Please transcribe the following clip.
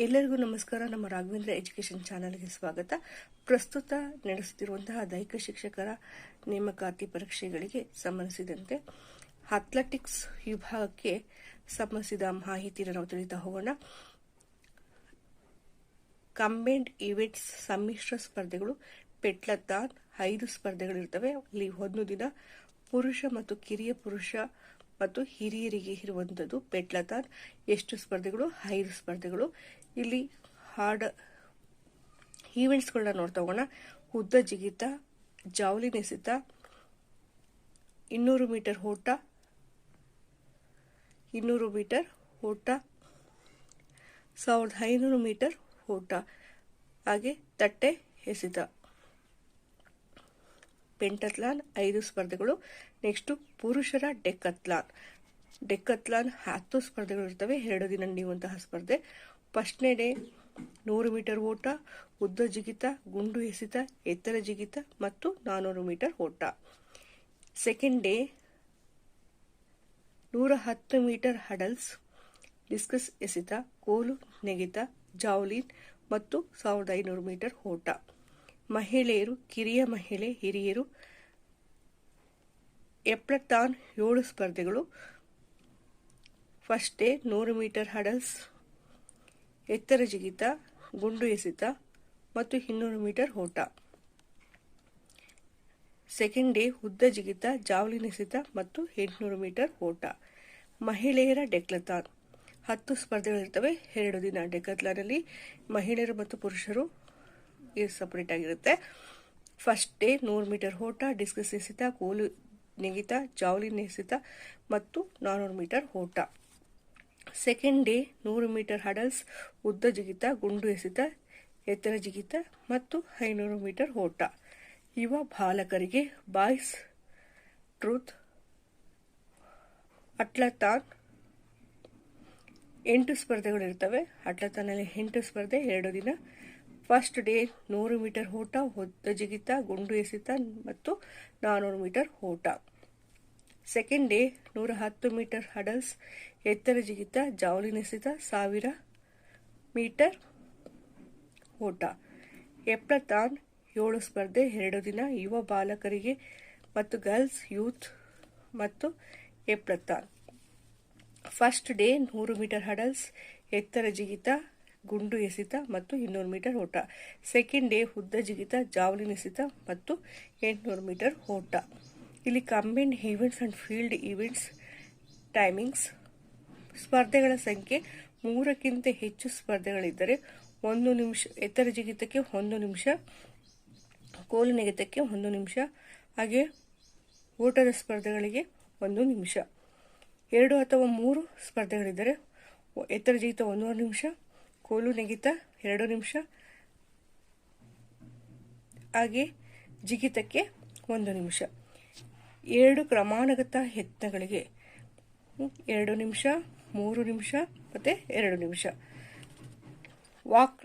ಎಲ್ಲರಿಗೂ ನಮಸ್ಕಾರ. ನಮ್ಮ ರಾಘವೇಂದ್ರ ಎಜುಕೇಷನ್ ಚಾನಲ್ಗೆ ಸ್ವಾಗತ. ಪ್ರಸ್ತುತ ನಡೆಸುತ್ತಿರುವಂತಹ ದೈಹಿಕ ಶಿಕ್ಷಕರ ನೇಮಕಾತಿ ಪರೀಕ್ಷೆಗಳಿಗೆ ಸಂಬಂಧಿಸಿದಂತೆ ಅಥ್ಲೆಟಿಕ್ಸ್ ವಿಭಾಗಕ್ಕೆ ಸಂಬಂಧಿಸಿದ ಮಾಹಿತಿಯನ್ನು ನಾವು ತಿಳಿತಾ ಹೋಗೋಣ. ಕಂಬೈನ್ಡ್ ಈವೆಂಟ್ಸ್ ಸಮ್ಮಿಶ್ರ ಸ್ಪರ್ಧೆಗಳು ಪೆಟ್ಲಥಾನ್ 5 ಸ್ಪರ್ಧೆಗಳಿರ್ತವೆ. ಇಲ್ಲಿ ಒಂದು ದಿನ ಪುರುಷ ಮತ್ತು ಕಿರಿಯ ಪುರುಷ ಮತ್ತು ಹಿರಿಯರಿಗೆ ಇರುವಂಥದ್ದು ಪೆಟ್ಲಥಾನ್. ಎಷ್ಟು ಸ್ಪರ್ಧೆಗಳು? 5 ಸ್ಪರ್ಧೆಗಳು. ಇಲ್ಲಿ ಈವೆಂಟ್ಸ್ಗಳನ್ನ ನೋಡ್ತಾ ಹೋಗೋಣ. ಉದ್ದ ಜಿಗಿತ, ಜಾವ್ಲಿನ್ ಎಸೆತ, 200 ಮೀಟರ್ ಓಟ, 200 ಮೀಟರ್ ಓಟ, 1500 ಮೀಟರ್ ಓಟ, ಹಾಗೆ ತಟ್ಟೆ ಎಸೆತ. ಪೆಂಟಥ್ಲಾನ್ 5 ಸ್ಪರ್ಧೆಗಳು. ನೆಕ್ಸ್ಟ್ ಪುರುಷರ ಡೆಕ್ಕಥ್ಲಾನ್ 10 ಸ್ಪರ್ಧೆಗಳು ಇರ್ತವೆ. 2 ದಿನ ನಡೆಯುವಂತಹ ಸ್ಪರ್ಧೆ. ಫಸ್ಟ್ನೇ ಡೇ 100 ಮೀಟರ್ ಓಟ, ಉದ್ದ ಜಿಗಿತ, ಗುಂಡು ಎಸೆತ, ಎತ್ತರ ಜಿಗಿತ ಮತ್ತು 400 ಮೀಟರ್ ಓಟ. Second day 110 metre hurdles, discus ಎಸೆತ, ಕೋಲು ನೆಗೆತ, ಜಾವ್ಲಿನ್ ಮತ್ತು 1500 ಮೀಟರ್ ಓಟ. ಮಹಿಳೆಯರು, ಕಿರಿಯ ಮಹಿಳೆ, ಹಿರಿಯರು ಎಪ್ಲಥಾನ್ 7 ಸ್ಪರ್ಧೆಗಳು. ಫಸ್ಟ್ ಡೇ 100 ಮೀಟರ್ ಹಡಲ್ಸ್, ಎತ್ತರ ಜಿಗಿತ, ಗುಂಡು ಎಸೆತ ಮತ್ತು 200 ಮೀಟರ್ ಓಟ. ಸೆಕೆಂಡ್ ಡೇ ಉದ್ದ ಜಿಗಿತ, ಜಾವ್ಲಿನ್ ಎಸೆತ ಮತ್ತು 800 ಮೀಟರ್ ಓಟ. ಮಹಿಳೆಯರ ಡೆಕ್ಲಥಾನ್ 10 ಸ್ಪರ್ಧೆಗಳಿರ್ತವೆ. 2 ದಿನ. ಡೆಕ್ಲಥಾನಲ್ಲಿ ಮಹಿಳೆಯರು ಮತ್ತು ಪುರುಷರು ಸಪರೇಟ್ ಆಗಿರುತ್ತೆ. ಫಸ್ಟ್ ಡೇ 100 ಮೀಟರ್ ಓಟ, ಡಿಸ್ಕಸ್ ಎಸೆತ, ಕೋಲು ನೆಗೆತ, ಜಾವ್ಲಿನ್ ಎಸೆತ ಮತ್ತು 400 ಮೀಟರ್ ಓಟ. ಸೆಕೆಂಡ್ ಡೇ 100 ಮೀಟರ್ ಹಡಲ್ಸ್, ಉದ್ದ ಜಿಗಿತ, ಗುಂಡು ಎಸೆತ, ಎತ್ತರ ಜಿಗಿತ ಮತ್ತು 500 ಮೀಟರ್ ಓಟ. ಯುವ ಬಾಲಕರಿಗೆ ಬಾಯ್ಸ್ ಟ್ರೂತ್ ಅಥ್ಲಥಾನ್ 8 ಸ್ಪರ್ಧೆಗಳಿರ್ತವೆ. ಅಥ್ಲಥಾನಲ್ಲಿ 8 ಸ್ಪರ್ಧೆ, 2 ದಿನ. ಫಸ್ಟ್ ಡೇ 100 ಮೀಟರ್ ಓಟ, ಉದ್ದ ಜಿಗಿತ, ಗುಂಡು ಎಸೆತ ಮತ್ತು 400 ಮೀಟರ್ ಓಟ. ಸೆಕೆಂಡ್ ಡೇ 110 ಮೀಟರ್ ಹಡಲ್ಸ್, ಎತ್ತರ ಜಿಗಿತ, ಜಾವ್ಲಿನ್ ಎಸೆತ, 1000 ಮೀಟರ್ ಓಟ. ಎಪ್ಲಥಾನ್ 7 ಸ್ಪರ್ಧೆ, 2 ದಿನ. ಯುವ ಬಾಲಕರಿಗೆ ಮತ್ತು ಗರ್ಲ್ಸ್ ಯೂತ್ ಮತ್ತು ಎಪ್ಲಥಾನ್. ಫಸ್ಟ್ ಡೇ 100 ಮೀಟರ್ ಹಡಲ್ಸ್, ಎತ್ತರ ಜಿಗಿತ, ಗುಂಡು ಎಸೆತ ಮತ್ತು 200 ಮೀಟರ್ ಓಟ. ಸೆಕೆಂಡ್ ಡೇ ಉದ್ದ ಜಿಗಿತ, ಜಾವ್ಲಿನ್ ಎಸೆತ ಮತ್ತು 800 ಮೀಟರ್ ಓಟ. ಇಲ್ಲಿ combined events and field events timings. ಸ್ಪರ್ಧೆಗಳ ಸಂಖ್ಯೆ 3ಕ್ಕಿಂತ ಹೆಚ್ಚು ಸ್ಪರ್ಧೆಗಳಿದ್ದರೆ 1 ನಿಮಿಷ. ಎತ್ತರ ಜಿಗಿತಕ್ಕೆ 1 ನಿಮಿಷ, ಕೋಲು ನೆಗೆತಕ್ಕೆ 1 ನಿಮಿಷ, ಹಾಗೆ ಓಟದ ಸ್ಪರ್ಧೆಗಳಿಗೆ 1 ನಿಮಿಷ. 2 ಅಥವಾ 3 ಸ್ಪರ್ಧೆಗಳಿದ್ದರೆ ಎತ್ತರ ಜಿಗಿತ 1.5 ನಿಮಿಷ, ಕೋಲು ನೆಗೆತ 2 ನಿಮಿಷ, ಹಾಗೆ ಜಿಗಿತಕ್ಕೆ 1 ನಿಮಿಷ. 2 ಕ್ರಮಾನುಗತ ಯತ್ನಗಳಿಗೆ 2 ನಿಮಿಷ, 3 ನಿಮಿಷ ಮತ್ತು 2 ನಿಮಿಷ. ವಾಕ್